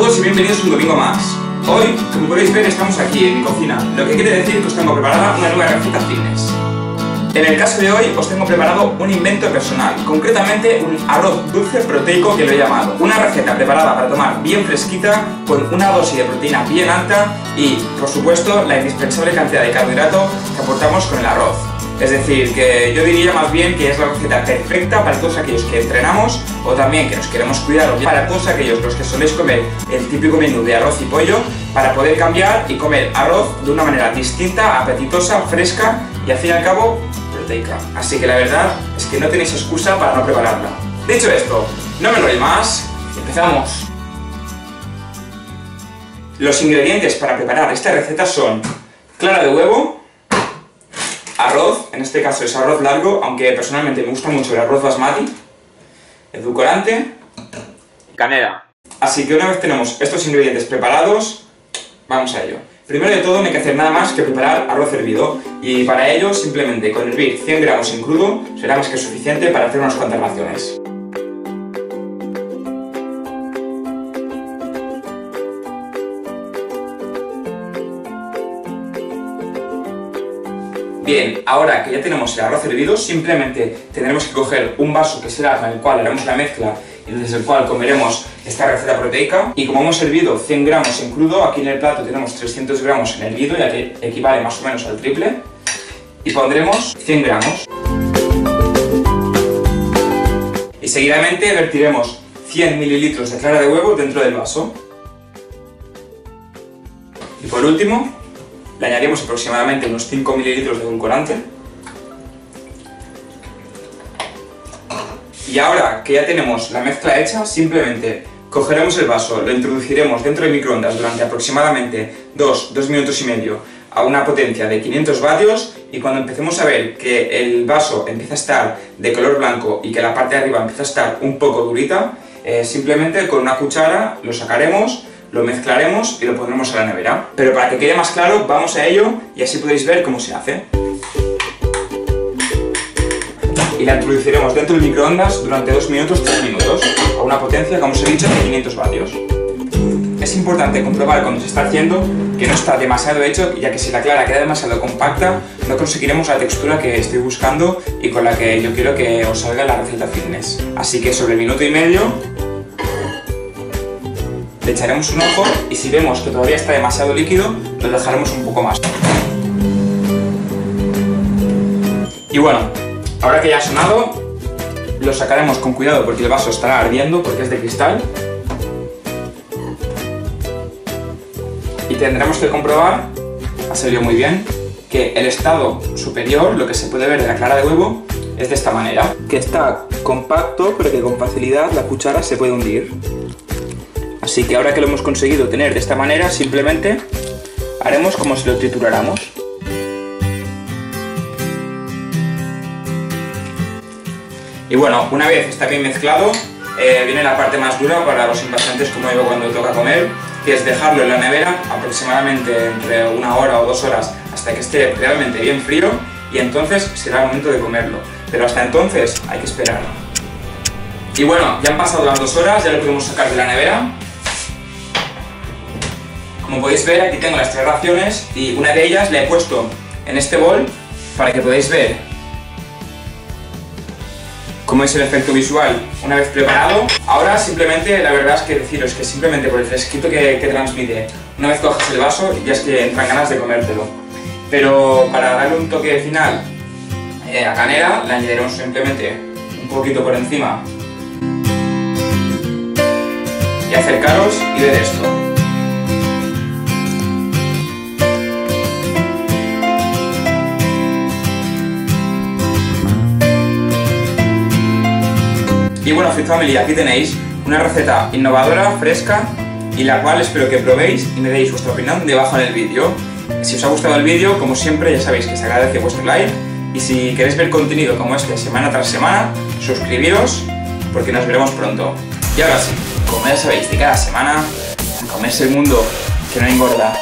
todos y bienvenidos un domingo más. Hoy, como podéis ver, estamos aquí en mi cocina, lo que quiere decir que os tengo preparada una nueva receta fitness. En el caso de hoy os tengo preparado un invento personal, concretamente un arroz dulce proteico que lo he llamado. Una receta preparada para tomar bien fresquita, con una dosis de proteína bien alta y, por supuesto, la indispensable cantidad de carbohidrato que aportamos con el arroz. Es decir, que yo diría más bien que es la receta perfecta para todos aquellos que entrenamos o también que nos queremos cuidar, o para todos aquellos los que soléis comer el típico menú de arroz y pollo, para poder cambiar y comer arroz de una manera distinta, apetitosa, fresca y al fin y al cabo proteica. Así que la verdad es que no tenéis excusa para no prepararla. Dicho esto, no me enrollo más, empezamos. Los ingredientes para preparar esta receta son clara de huevo, arroz, en este caso es arroz largo, aunque personalmente me gusta mucho el arroz basmati, edulcorante y canela. Así que una vez tenemos estos ingredientes preparados, vamos a ello. Primero de todo no hay que hacer nada más que preparar arroz hervido, y para ello simplemente con hervir 100 gramos en crudo será más que suficiente para hacer unas cuantas raciones. Bien, ahora que ya tenemos el arroz hervido, simplemente tendremos que coger un vaso que será en el cual haremos la mezcla y desde el cual comeremos esta receta proteica. Y como hemos hervido 100 gramos en crudo, aquí en el plato tenemos 300 gramos en hervido, ya que equivale más o menos al triple. Y pondremos 100 gramos. Y seguidamente vertiremos 100 mililitros de clara de huevo dentro del vaso. Y por último, le añadimos aproximadamente unos 5 mililitros de edulcorante. Y ahora que ya tenemos la mezcla hecha, simplemente cogeremos el vaso, lo introduciremos dentro del microondas durante aproximadamente 2 minutos y medio a una potencia de 500 vatios, y cuando empecemos a ver que el vaso empieza a estar de color blanco y que la parte de arriba empieza a estar un poco durita, simplemente con una cuchara lo sacaremos, lo mezclaremos y lo pondremos a la nevera. Pero para que quede más claro, vamos a ello y así podéis ver cómo se hace. Y la introduciremos dentro del microondas durante 2 minutos, 3 minutos, a una potencia, como os he dicho, de 500 vatios. Es importante comprobar cuando se está haciendo que no está demasiado hecho, ya que si la clara queda demasiado compacta, no conseguiremos la textura que estoy buscando y con la que yo quiero que os salga la receta fitness. Así que sobre el minuto y medio le echaremos un ojo y si vemos que todavía está demasiado líquido, lo dejaremos un poco más. Y bueno, ahora que ya ha sonado, lo sacaremos con cuidado porque el vaso estará ardiendo porque es de cristal. Y tendremos que comprobar, ha salido muy bien, que el estado superior, lo que se puede ver de la clara de huevo, es de esta manera. Que está compacto, pero que con facilidad la cuchara se puede hundir. Así que ahora que lo hemos conseguido tener de esta manera, simplemente haremos como si lo trituráramos. Y bueno, una vez está bien mezclado, viene la parte más dura para los impacientes como yo cuando toca comer, que es dejarlo en la nevera aproximadamente entre 1 hora o 2 horas hasta que esté realmente bien frío, y entonces será el momento de comerlo. Pero hasta entonces hay que esperar. Y bueno, ya han pasado las 2 horas, ya lo podemos sacar de la nevera. Como podéis ver, aquí tengo las 3 raciones y una de ellas la he puesto en este bol para que podáis ver cómo es el efecto visual una vez preparado. Ahora simplemente, la verdad es que deciros que simplemente por el fresquito que transmite, una vez coges el vaso ya es que entran ganas de comértelo. Pero para darle un toque final a canela, le añadiremos simplemente un poquito por encima. Y acercaros y ver esto. Y bueno, Fit Family, aquí tenéis una receta innovadora, fresca, y la cual espero que probéis y me deis vuestra opinión debajo en el vídeo. Si os ha gustado el vídeo, como siempre, ya sabéis que se agradece vuestro like, y si queréis ver contenido como este semana tras semana, suscribiros, porque nos veremos pronto. Y ahora sí, como ya sabéis, de cada semana, a comerse el mundo, que no engorda.